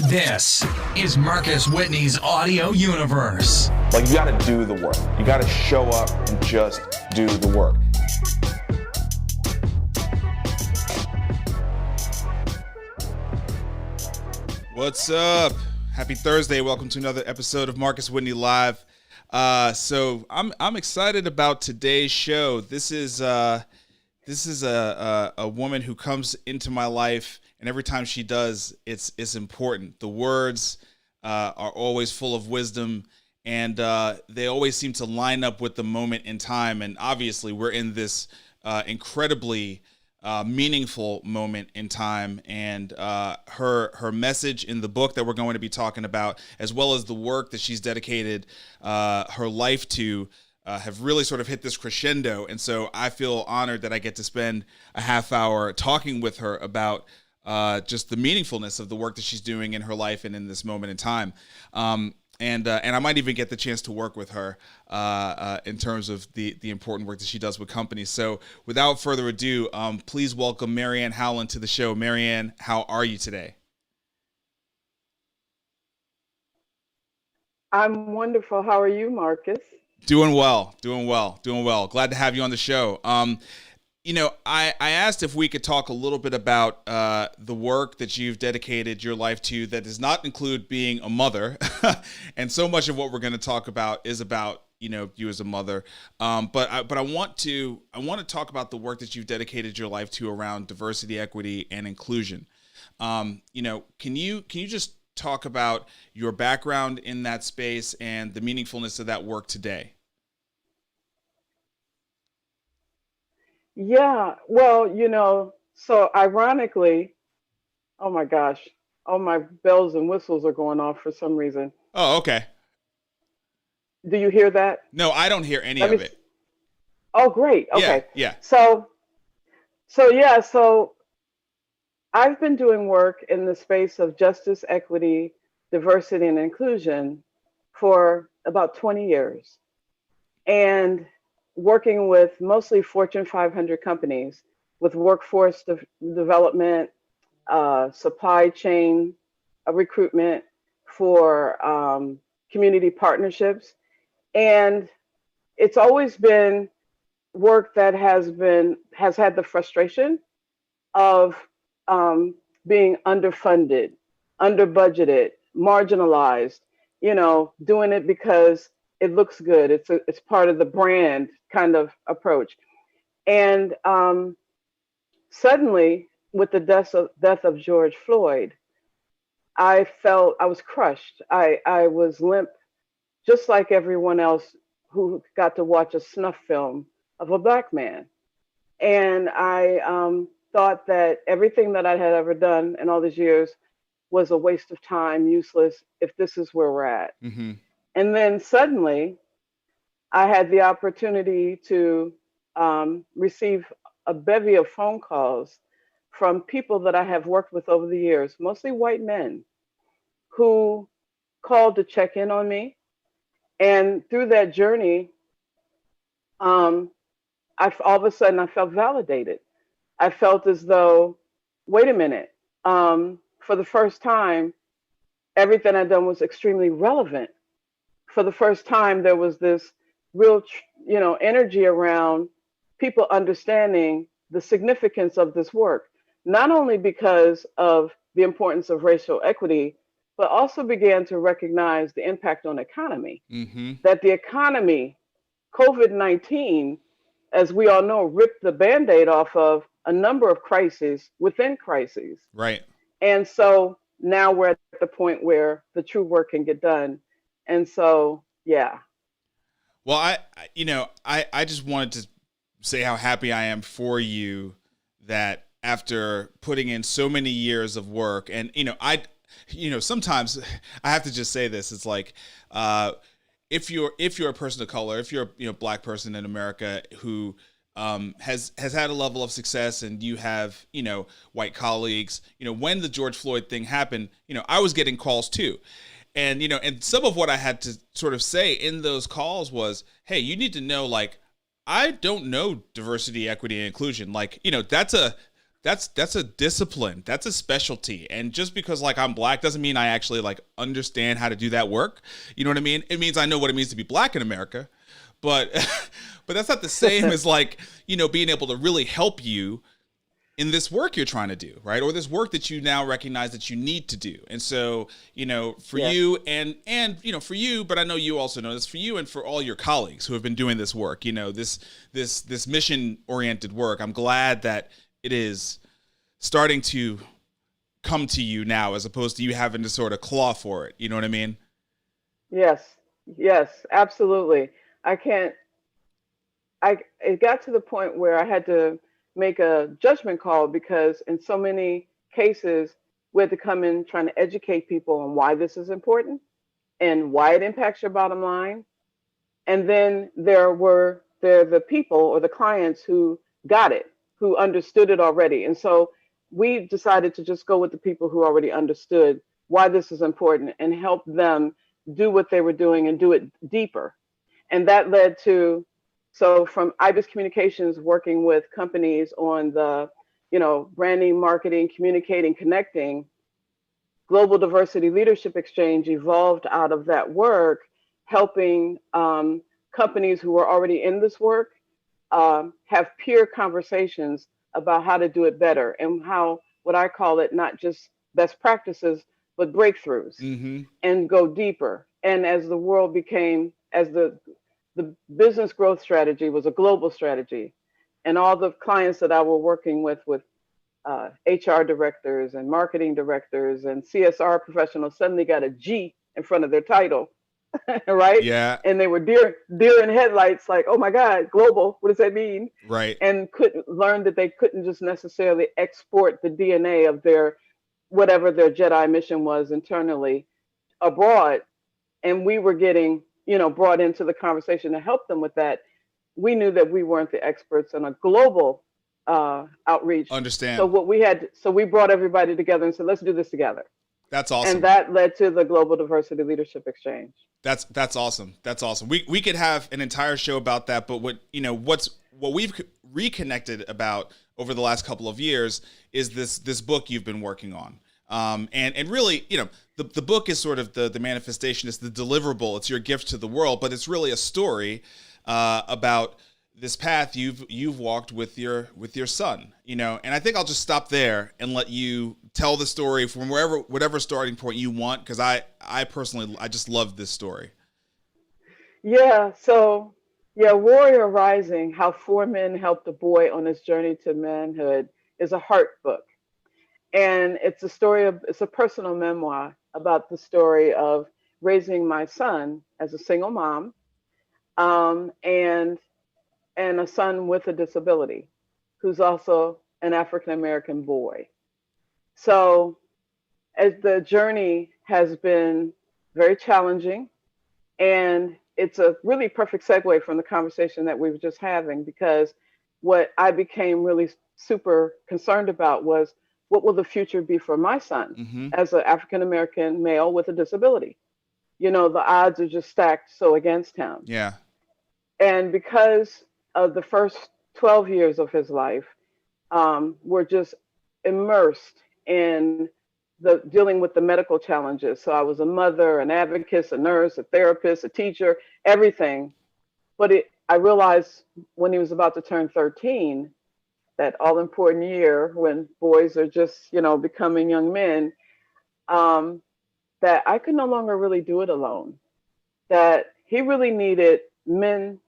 This is Marcus Whitney's audio universe. Like, you gotta do the work. You gotta show up and just do the work. What's up? Happy Thursday. Welcome to another episode of Marcus Whitney Live. So I'm excited about today's show. This is a woman who comes into my life, and every time she does, it's important. The words are always full of wisdom, and they always seem to line up with the moment in time. And obviously, we're in this incredibly meaningful moment in time, and her message in the book that we're going to be talking about, as well as the work that she's dedicated her life to, have really sort of hit this crescendo. And so I feel honored that I get to spend a half hour talking with her about just the meaningfulness of the work that she's doing in her life and in this moment in time. And I might even get the chance to work with her in terms of the important work that she does with companies. So without further ado, please welcome MaryAnne Howland to the show. MaryAnne, how are you today? I'm wonderful. How are you, Marcus? Doing well. Glad to have you on the show. I asked if we could talk a little bit about the work that you've dedicated your life to that does not include being a mother. And so much of what we're going to talk about is about, you as a mother. But I want to talk about the work that you've dedicated your life to around diversity, equity, and inclusion. Can you just talk about your background in that space and the meaningfulness of that work today? Yeah, well, so ironically, oh my gosh, all my bells and whistles are going off for some reason. Oh, okay. Do you hear that? No, I don't hear any of it. Oh, great. Okay. Yeah. So I've been doing work in the space of justice, equity, diversity, and inclusion for about 20 years. And working with mostly Fortune 500 companies with workforce development, supply chain recruitment for community partnerships. And it's always been work that has had the frustration of being underfunded, under-budgeted, marginalized, doing it because it looks good. It's part of the brand kind of approach. And suddenly, with the death of George Floyd, I felt I was crushed. I was limp, just like everyone else who got to watch a snuff film of a Black man. And I thought that everything that I had ever done in all these years was a waste of time, useless, if this is where we're at. Mm-hmm. And then suddenly, I had the opportunity to receive a bevy of phone calls from people that I have worked with over the years, mostly white men, who called to check in on me. And through that journey, all of a sudden I felt validated. I felt as though, wait a minute, for the first time, everything I'd done was extremely relevant. For the first time, there was this real, energy around people understanding the significance of this work, not only because of the importance of racial equity, but also began to recognize the impact on the economy. Mm-hmm. That the economy, COVID-19, as we all know, ripped the Band-Aid off of a number of crises within crises. Right. And so now we're at the point where the true work can get done. And so, yeah. Well, I just wanted to say how happy I am for you that after putting in so many years of work, and sometimes I have to just say this. It's like if you're a person of color, if you're a Black person in America who has had a level of success, and you have white colleagues, when the George Floyd thing happened, I was getting calls too. And, and some of what I had to sort of say in those calls was, hey, you need to know, like, I don't know diversity, equity, and inclusion. Like, that's a That's a discipline. That's a specialty. And just because like I'm black doesn't mean I actually like understand how to do that work. You know what I mean? It means I know what it means to be black in America, but but that's not the same as like, you know, being able to really help you in this work you're trying to do, right? Or this work that you now recognize that you need to do. And so, you know, for you and you know, for you, but I know you also know this, for you and for all your colleagues who have been doing this work, you know, this mission oriented work. I'm glad that it is starting to come to you now, as opposed to you having to sort of claw for it. You know what I mean? Yes, yes, absolutely. It got to the point where I had to make a judgment call, because in so many cases we had to come in trying to educate people on why this is important and why it impacts your bottom line. And then there are the people or the clients who got it, who understood it already. And so we decided to just go with the people who already understood why this is important and help them do what they were doing and do it deeper. And that led to, so from IBIS Communications, working with companies on the, you know, branding, marketing, communicating, connecting, Global Diversity Leadership Exchange evolved out of that work, helping companies who were already in this work have peer conversations about how to do it better, and how, what I call it, not just best practices, but breakthroughs, and go deeper. And as the world became, as the business growth strategy was a global strategy, and all the clients that I were working with HR directors and marketing directors and CSR professionals suddenly got a G in front of their title, right? Yeah. And they were deer in headlights, like, oh my God, global, what does that mean? Right. And couldn't learn that they couldn't just necessarily export the DNA of their, whatever their Jedi mission was internally, abroad. And we were getting, you know, brought into the conversation to help them with that. We knew that we weren't the experts on a global outreach. Understand. So we brought everybody together and said, let's do this together. That's awesome. And that led to the Global Diversity Leadership Exchange. That's awesome. That's awesome. We could have an entire show about that, but what we've reconnected about over the last couple of years is this book you've been working on. And really, you know, the book is sort of the manifestation, it's the deliverable, it's your gift to the world, but it's really a story about this path you've walked with your son, you know. And I think I'll just stop there and let you tell the story from whatever starting point you want, because I personally just love this story. Yeah, so Warrior Rising, How 4 Men Helped a Boy on His Journey to Manhood, is a heart book. And it's a personal memoir about the story of raising my son as a single mom, and a son with a disability, who's also an African-American boy. So as the journey has been very challenging, and it's a really perfect segue from the conversation that we were just having, because what I became really super concerned about was, what will the future be for my son as an African-American male with a disability? You know, the odds are just stacked so against him. Yeah. And because of the first 12 years of his life, were just immersed in dealing with the medical challenges. So I was a mother, an advocate, a nurse, a therapist, a teacher, everything. But I realized when he was about to turn 13, that all important year when boys are just, you know, becoming young men, that I could no longer really do it alone. That he really needed men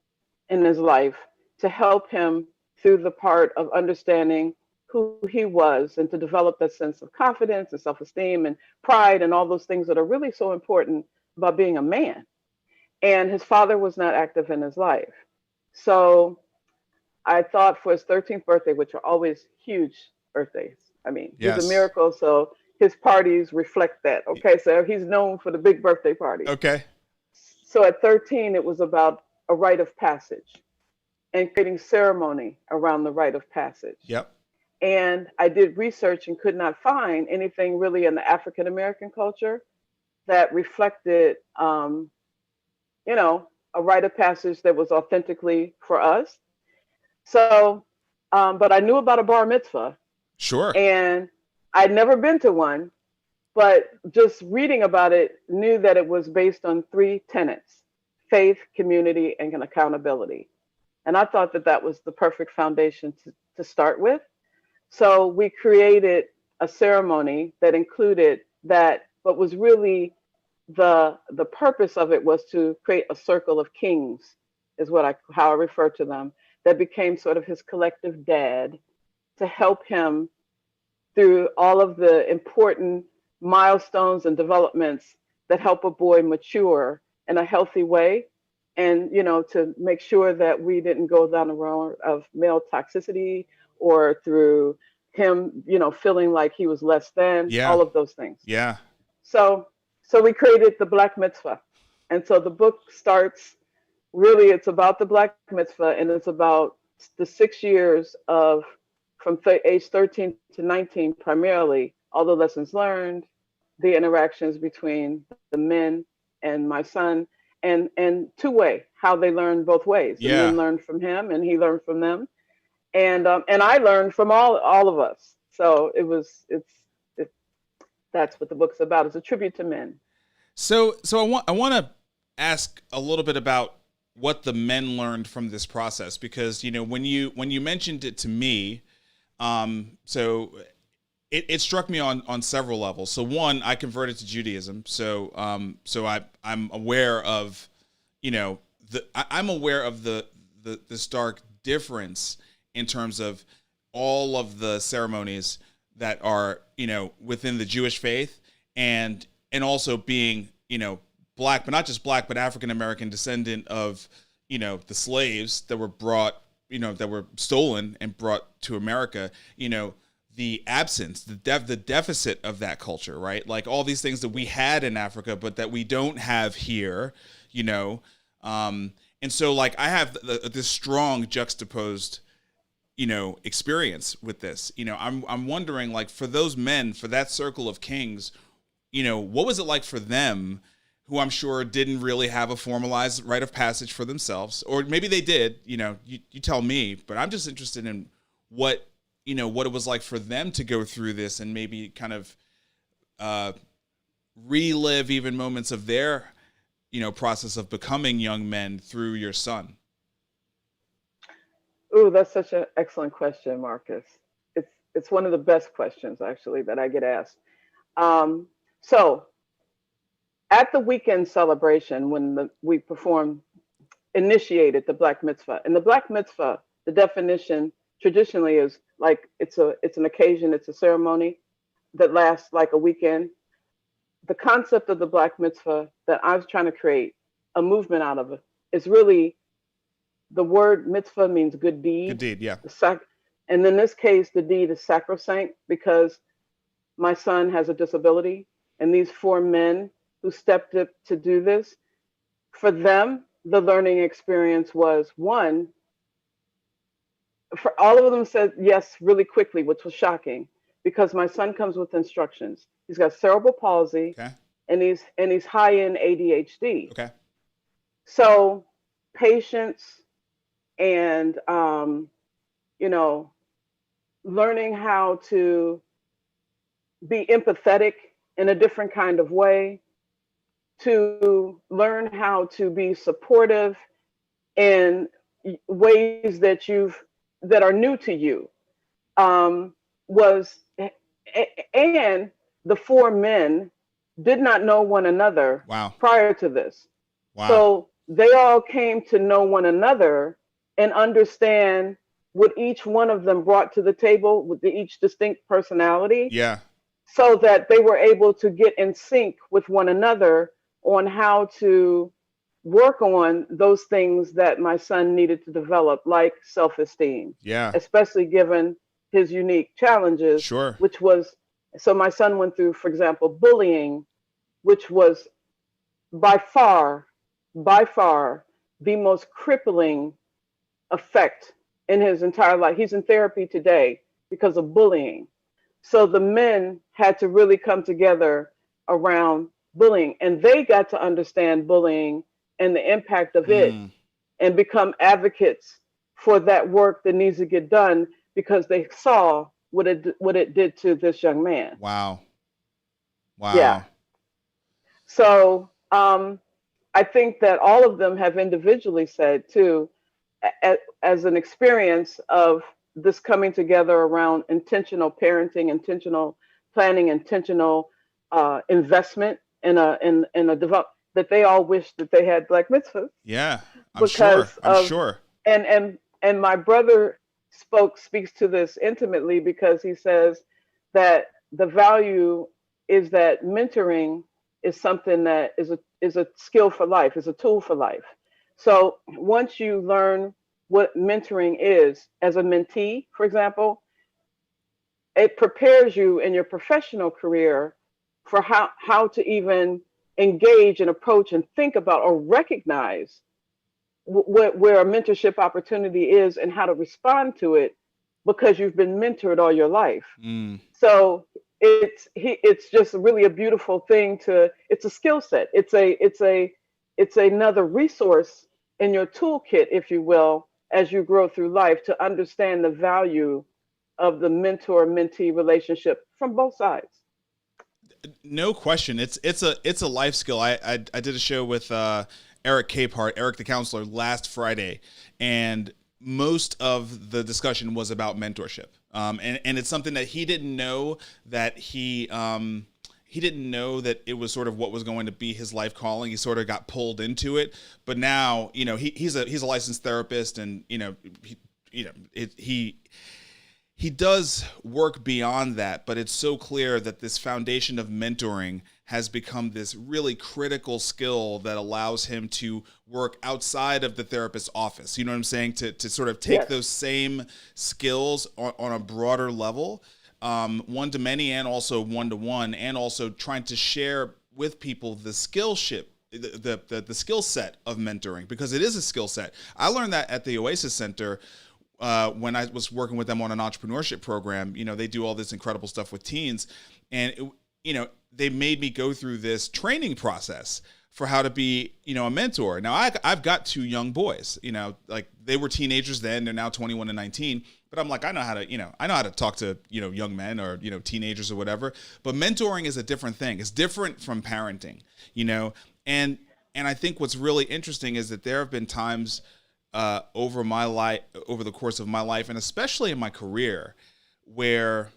in his life to help him through the part of understanding who he was, and to develop that sense of confidence and self-esteem and pride and all those things that are really so important about being a man. And his father was not active in his life. So I thought for his 13th birthday, which are always huge birthdays. I mean, yes. He's a miracle, so his parties reflect that. Okay, so he's known for the big birthday party. Okay. So at 13, it was about a rite of passage and creating ceremony around the rite of passage. Yep. And I did research and could not find anything really in the African American culture that reflected, you know, a rite of passage that was authentically for us. So, but I knew about a bar mitzvah, Sure. And I'd never been to one, but just reading about it, knew that it was based on three tenets: faith, community, and accountability. And I thought that that was the perfect foundation to start with. So we created a ceremony that included that, but was really the purpose of it was to create a circle of kings, is what I how I refer to them, that became sort of his collective dad to help him through all of the important milestones and developments that help a boy mature in a healthy way, and to make sure that we didn't go down the road of male toxicity or through him feeling like he was less than, Yeah. all of those things. Yeah. So we created the Black Mitzvah. And so the book starts, really it's about the Black Mitzvah, and it's about the 6 years of from age 13 to 19, primarily all the lessons learned, the interactions between the men and my son, and two-way, how they learn both ways. The Yeah. men learned from him and he learned from them. And I learned from all of us. So that's what the book's about. It's a tribute to men. So I want to ask a little bit about what the men learned from this process, because when you mentioned it to me, so it struck me on several levels. So one, I converted to Judaism, so I'm aware of I'm aware of the stark difference in terms of all of the ceremonies that are within the Jewish faith, and also being Black, but not just Black, but African American descendant of the slaves that were brought that were stolen and brought to America. The absence, the deficit of that culture, right? Like all these things that we had in Africa, but that we don't have here. And so like I have this strong juxtaposed experience with this. I'm wondering, like, for those men, for that circle of kings, what was it like for them, who I'm sure didn't really have a formalized rite of passage for themselves, or maybe they did, you tell me, but I'm just interested in what it was like for them to go through this and maybe kind of relive even moments of their, process of becoming young men through your son. Ooh, that's such an excellent question, Marcus. It's one of the best questions actually that I get asked. So at the weekend celebration, when we initiated the Black Mitzvah, and the Black Mitzvah, the definition traditionally is like it's an occasion, it's a ceremony that lasts like a weekend. The concept of the Black Mitzvah that I was trying to create a movement out of it is really, the word mitzvah means good deed. Good deed, yeah. And in this case, the deed is sacrosanct because my son has a disability, and these four men who stepped up to do this, for them, the learning experience was one, for all of them said yes really quickly, which was shocking, because my son comes with instructions. He's got cerebral palsy, Okay. and he's high in ADHD. Okay. So patience and learning how to be empathetic in a different kind of way, to learn how to be supportive in ways that are new to you, was, and the four men did not know one another. Wow. Prior to this. Wow. So they all came to know one another and understand what each one of them brought to the table with each distinct personality. Yeah. So that they were able to get in sync with one another on how to work on those things that my son needed to develop, like self-esteem. Yeah. Especially given his unique challenges. Sure. Which was, so my son went through, for example, bullying, which was by far the most crippling effect in his entire life. He's in therapy today because of bullying. So the men had to really come together around bullying, and they got to understand bullying and the impact of it, and become advocates for that work that needs to get done, because they saw what it did to this young man. Wow. Yeah. So I think that all of them have individually said too, as an experience of this coming together around intentional parenting, intentional planning, intentional investment in a develop, that they all wish that they had black mitzvahs. Yeah, I'm because sure. I'm of sure. and my brother speaks to this intimately, because he says that the value is that mentoring is something that is a skill for life, is a tool for life. So once you learn what mentoring is as a mentee, for example, it prepares you in your professional career for how to even engage and approach and think about or recognize where a mentorship opportunity is and how to respond to it, because you've been mentored all your life. Mm. So it's just really a beautiful thing it's a skill set. It's another resource in your toolkit, if you will, as you grow through life, to understand the value of the mentor mentee relationship from both sides. No question. It's a life skill. I did a show with Eric Capehart, Eric the counselor, last Friday, and most of the discussion was about mentorship. And it's something that he didn't know that he didn't know that it was sort of what was going to be his life calling. He sort of got pulled into it, but now, you know, he's a licensed therapist, and he does work beyond that, but it's so clear that this foundation of mentoring has become this really critical skill that allows him to work outside of the therapist's office. You know what I'm saying? To sort of take those same skills on a broader level, one to many and also one to one, and also trying to share with people the skill set of mentoring, because it is a skill set. I learned that at the Oasis Center when I was working with them on an entrepreneurship program. You know, they do all this incredible stuff with teens, and they made me go through this training process for how to be, a mentor. Now I've got two young boys, like they were teenagers then, they're now 21 and 19, but I'm like, I know how to talk to, young men or, teenagers or whatever, but mentoring is a different thing. It's different from parenting, and I think what's really interesting is that there have been times over the course of my life, and especially in my career, where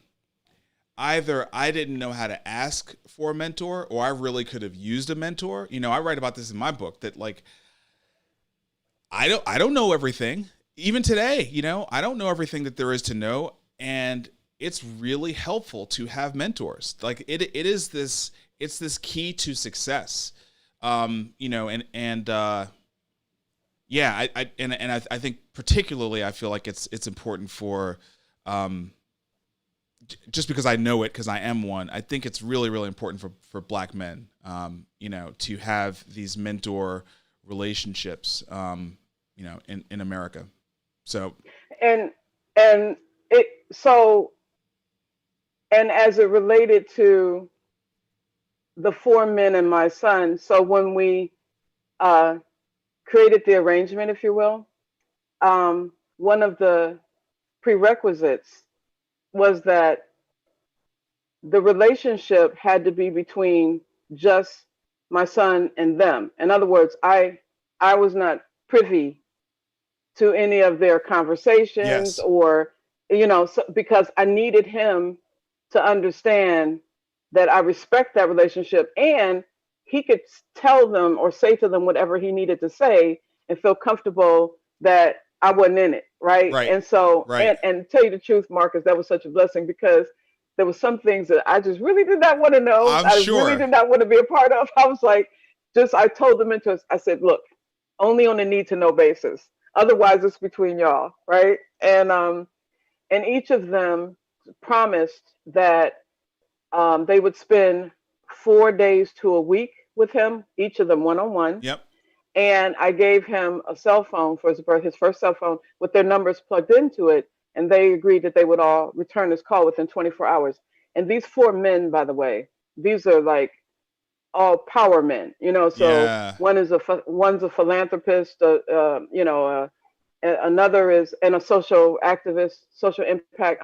either I didn't know how to ask for a mentor, or I really could have used a mentor. I write about this in my book, that like, I don't know everything. Even today, I don't know everything that there is to know. And it's really helpful to have mentors. Like it's this key to success. I think particularly, I feel like it's important for, just because I know it, because I am one, I think it's really, really important for Black men, to have these mentor relationships, in America. So, and as it related to the four men and my son, so when we created the arrangement, if you will, one of the prerequisites was that the relationship had to be between just my son and them. In other words, I was not privy to any of their conversations, or, because I needed him to understand that I respect that relationship, and he could tell them or say to them whatever he needed to say and feel comfortable that I wasn't in it. Right. And so, and tell you the truth, Marcus, that was such a blessing, because there were some things that I just really did not want to know. Really did not want to be a part of. I was like, I told the mentors, I said, look, only on a need to know basis. Otherwise it's between y'all. Right. And each of them promised that they would spend 4 days to a week with him, each of them one-on-one. Yep. And I gave him a cell phone for his first cell phone with their numbers plugged into it. And they agreed that they would all return his call within 24 hours. And these four men, by the way, these are like all power men, so one's a philanthropist, Another is and a social activist, social impact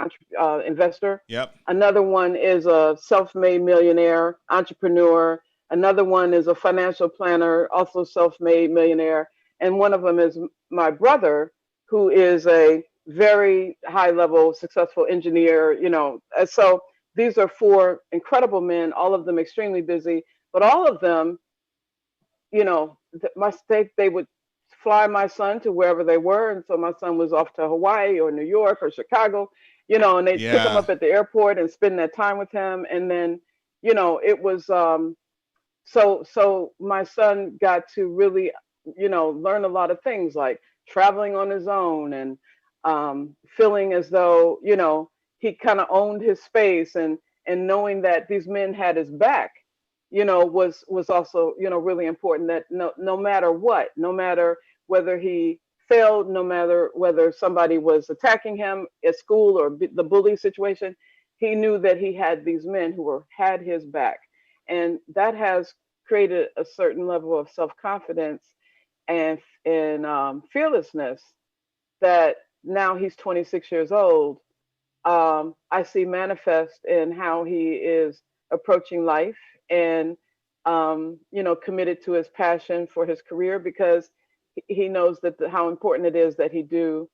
investor. Yep. Another one is a self-made millionaire entrepreneur. Another one is a financial planner, also self-made millionaire. And one of them is my brother, who is a very high-level successful engineer. So these are four incredible men, all of them extremely busy, but all of them, they would fly my son to wherever they were, and so my son was off to Hawaii or New York or Chicago, and they'd pick him Yeah. up at the airport and spend that time with him, and then, it was so my son got to really, learn a lot of things like traveling on his own and feeling as though, he kind of owned his space and knowing that these men had his back, was also, really important, that no matter what, no matter whether he failed, no matter whether somebody was attacking him at school or the bully situation, he knew that he had these men who had his back. And that has created a certain level of self-confidence and fearlessness that now he's 26 years old. I see manifest in how he is approaching life and, committed to his passion for his career, because he knows that how important it is that he do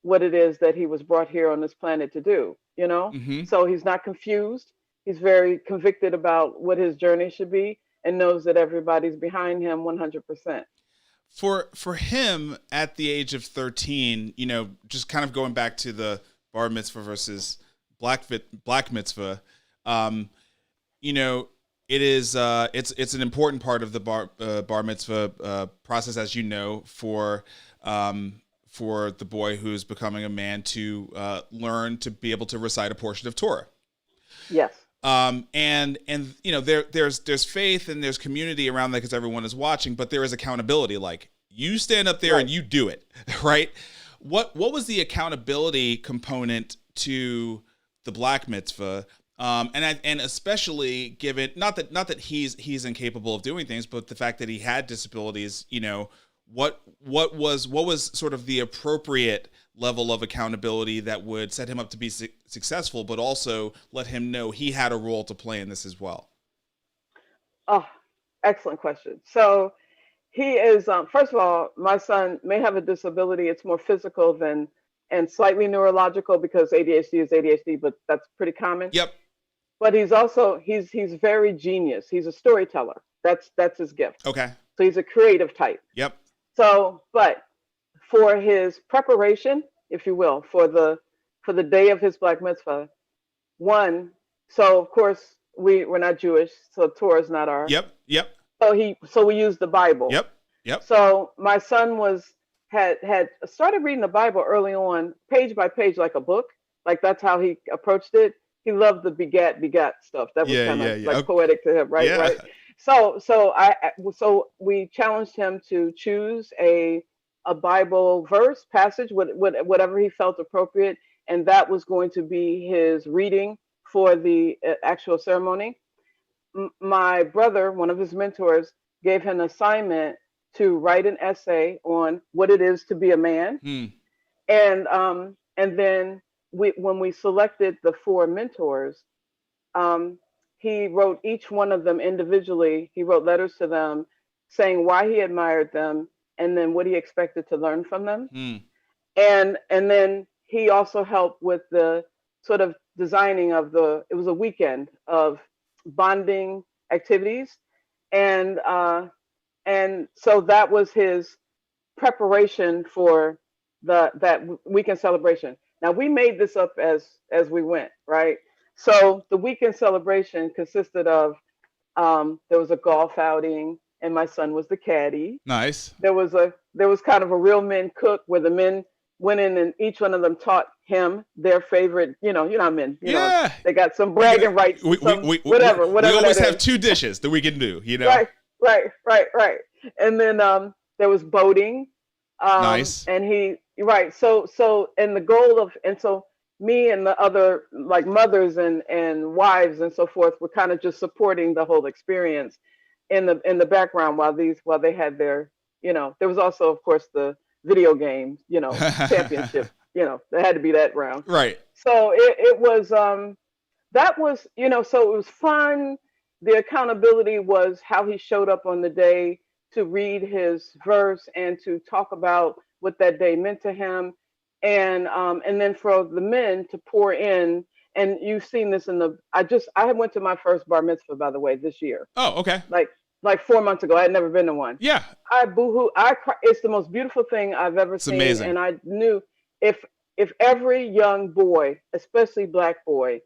what it is that he was brought here on this planet to do, Hmm. So he's not confused. He's very convicted about what his journey should be and knows that everybody's behind him 100%. For him at the age of 13, just kind of going back to the bar mitzvah versus black mitzvah, it is it's an important part of the bar mitzvah process, as for the boy who's becoming a man to learn to be able to recite a portion of Torah. Yes. And there's faith and there's community around that because everyone is watching, but there is accountability. Like, you stand up there and you do it, right? What was the accountability component to the black mitzvah? And especially given not that he's incapable of doing things, but the fact that he had disabilities, what was sort of the appropriate level of accountability that would set him up to be successful, but also let him know he had a role to play in this as well? Oh, excellent question. So he is, first of all, my son may have a disability. It's more physical and slightly neurological, because ADHD is ADHD, but that's pretty common. Yep. But he's also, he's very genius. He's a storyteller. That's his gift. Okay. So he's a creative type. Yep. So, but for his preparation, if you will, for the day of his black mitzvah, so of course we're not Jewish, so Torah is not our. Yep. So we use the Bible. Yep. So my son had started reading the Bible early on, page by page, like a book. Like, that's how he approached it. He loved the begat stuff. That was kind of like poetic to him, right? Yeah. Right. So we challenged him to choose a Bible verse, passage, whatever he felt appropriate, and that was going to be his reading for the actual ceremony. My brother, one of his mentors, gave him an assignment to write an essay on what it is to be a man, and then when we selected the four mentors, he wrote each one of them individually. He wrote letters to them saying why he admired them and then what he expected to learn from them. And then he also helped with the sort of designing of it was a weekend of bonding activities. And so that was his preparation for that weekend celebration. Now, we made this up as we went, right? So the weekend celebration consisted of, there was a golf outing, and my son was the caddy. Nice. There was kind of a real men cook where the men went in and each one of them taught him their favorite, how men, they got some bragging rights, whatever. We always have two dishes that we can do, Right. And then there was boating. Nice. And so and the goal so me and the other like mothers and wives and so forth were kind of just supporting the whole experience in the background while they had their, there was also, of course, the video game, championship. There had to be that round. Right. So it was that was, so it was fun. The accountability was how he showed up on the day to read his verse and to talk about what that day meant to him, and then for the men to pour in. And you've seen this I went to my first bar mitzvah, by the way, this year. Oh, okay. Like 4 months ago. I had never been to one. Yeah. I boohoo. It's the most beautiful thing I've ever seen. Amazing. And I knew if every young boy, especially black boy,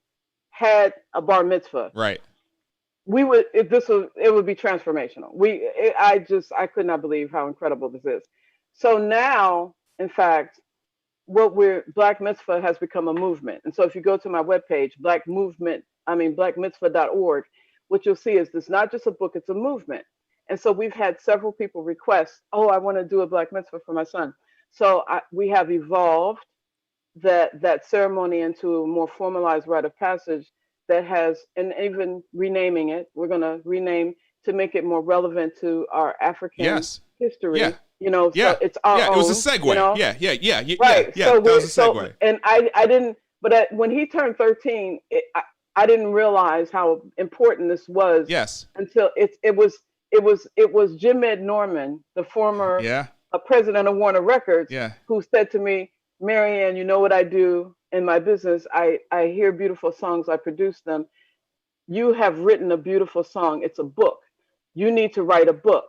had a bar mitzvah, right, it would be transformational. I could not believe how incredible this is. So now, in fact, Black Mitzvah has become a movement. And so if you go to my webpage, blackmitzvah.org, what you'll see is this not just a book, it's a movement. And so we've had several people request, I want to do a Black Mitzvah for my son. So we have evolved that ceremony into a more formalized rite of passage that has, and even renaming it, we're going to rename to make it more relevant to our African history. Yeah. So it's our own. It was a segue. Yeah. Right. So that was a segue. And I didn't, but when he turned 13, I didn't realize how important this was. Yes. Until it was Jim Ed Norman, the former president of Warner Records, who said to me, "MaryAnne, you know what I do in my business? I hear beautiful songs, I produce them. You have written a beautiful song. It's a book. You need to write a book."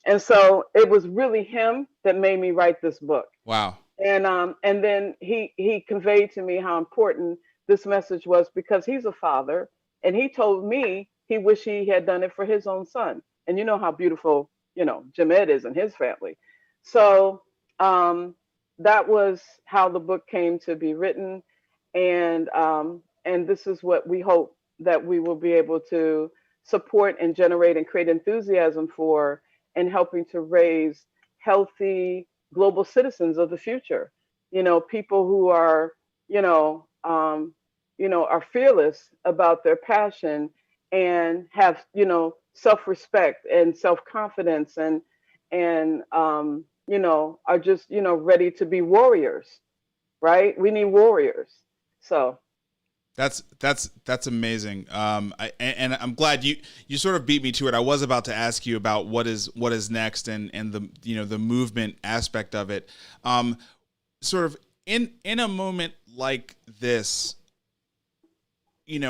And so it was really him that made me write this book. Wow. And then he conveyed to me how important this message was, because he's a father, and he told me he wished he had done it for his own son. And you know how beautiful, Jim Ed is and his family. So that was how the book came to be written. And this is what we hope that we will be able to support and generate and create enthusiasm for, and helping to raise healthy global citizens of the future. People who are, are fearless about their passion and have, self-respect and self-confidence and are just, ready to be warriors, right? We need warriors. So. That's amazing. And I'm glad you sort of beat me to it. I was about to ask you about what is next and the the movement aspect of it. Sort of in a moment like this,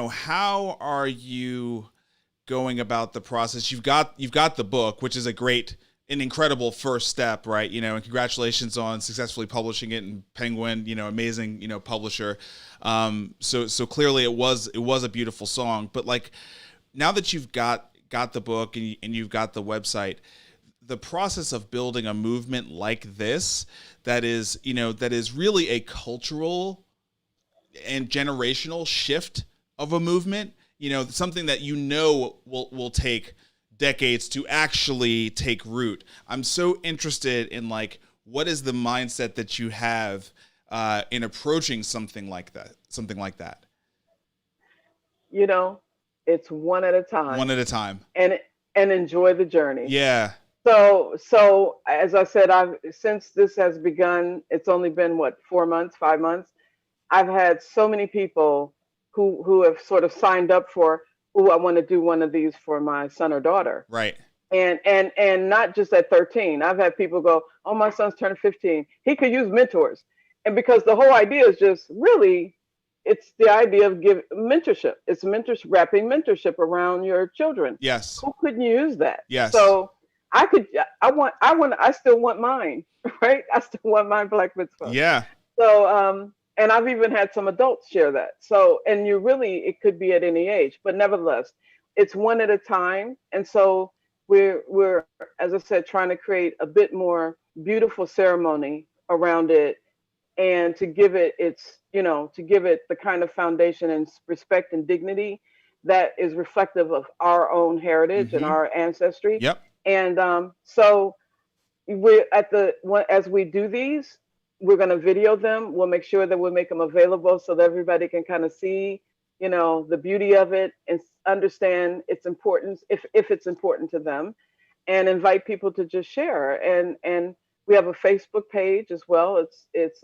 how are you going about the process? You've got the book, which is an incredible first step, right? And congratulations on successfully publishing it in Penguin, amazing, publisher. So clearly it was a beautiful song, but like, now that you've got the book and you've got the website, the process of building a movement like this, that is really a cultural and generational shift of a movement, something that will take decades to actually take root. I'm so interested in what is the mindset that you have in approaching something like that? It's one at a time. One at a time. And enjoy the journey. Yeah. So as I said, since this has begun, it's only been 5 months. I've had so many people who have sort of signed up for, I want to do one of these for my son or daughter. Right. And not just at 13. I've had people go, "Oh, my son's turning 15. He could use mentors." And because the whole idea is just really, it's the idea of mentorship. It's wrapping mentorship around your children. Yes. Who couldn't use that? Yes. So I still want mine, right? I still want my Black Mitzvah. Yeah. So, and I've even had some adults share that. So, and it could be at any age, but nevertheless, it's one at a time. And so we're, as I said, trying to create a bit more beautiful ceremony around it, and to give it the kind of foundation and respect and dignity that is reflective of our own heritage and our ancestry. Yep. And so as we do these, we're going to video them. We'll make sure that we'll make them available so that everybody can kind of see, the beauty of it and understand its importance, if it's important to them, and invite people to just share and We have a Facebook page as well. It's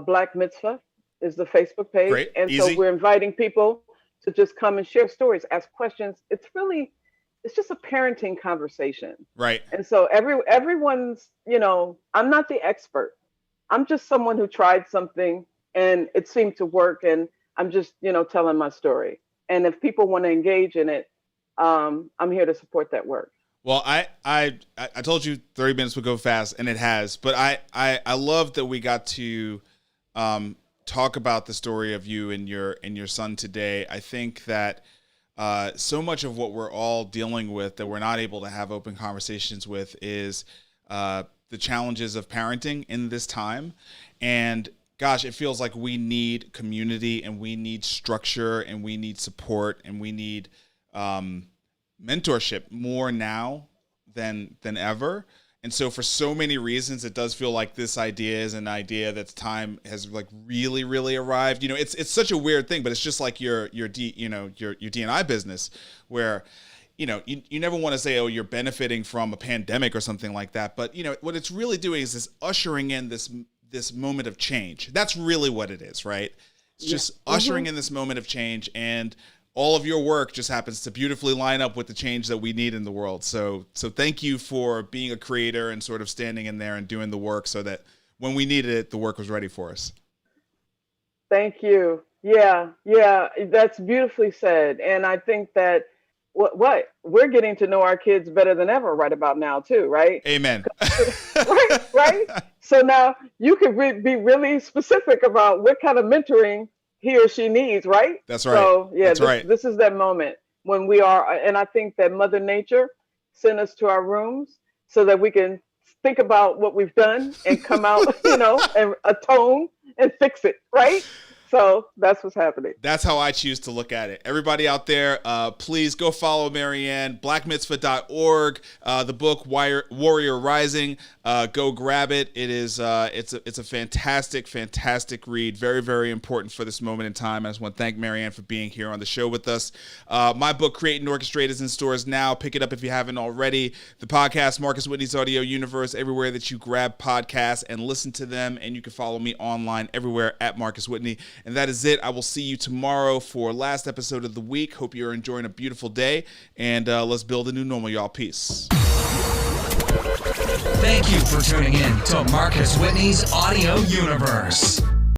Black Mitzvah is the Facebook page, Great. and Easy. so we're inviting people to just come and share stories, ask questions. It's just a parenting conversation, Right. and so everyone's, I'm not the expert. I'm just someone who tried something and it seemed to work, and I'm just, telling my story. And if people want to engage in it, I'm here to support that work. Well, I told you 30 minutes would go fast, and it has. But I love that we got to talk about the story of you and your son today. I think that so much of what we're all dealing with that we're not able to have open conversations with is the challenges of parenting in this time. And gosh, it feels like we need community, and we need structure, and we need support, and we need mentorship more now than ever. And so for so many reasons, it does feel like this idea is an idea that's time has like really, really arrived. It's such a weird thing, but it's just like your D&I business where, you never want to say, oh, you're benefiting from a pandemic or something like that. But, what it's really doing is this ushering in this moment of change. That's really what it is, right? It's just ushering in this moment of change, and all of your work just happens to beautifully line up with the change that we need in the world. So thank you for being a creator and sort of standing in there and doing the work so that when we needed it, the work was ready for us. Thank you. Yeah, that's beautifully said. And I think that what we're getting to know our kids better than ever right about now too, right? Amen. right. So now you can be really specific about what kind of mentoring he or she needs, right? That's right. So yeah, right. This is that moment when we are, and I think that Mother Nature sent us to our rooms so that we can think about what we've done and come out, and atone and fix it, right? So that's what's happening. That's how I choose to look at it. Everybody out there, please go follow MaryAnne, blackmitzvah.org, the book Warrior Rising. Go grab it. It is it's a fantastic read. Very, very important for this moment in time. I just want to thank MaryAnne for being here on the show with us. My book, Create and Orchestrate, is in stores now. Pick it up if you haven't already. The podcast, Marcus Whitney's Audio Universe, everywhere that you grab podcasts and listen to them. And you can follow me online everywhere at Marcus Whitney. And that is it. I will see you tomorrow for last episode of the week. Hope you're enjoying a beautiful day. And let's build a new normal, y'all. Peace. Thank you for tuning in to Marcus Whitney's Audio Universe.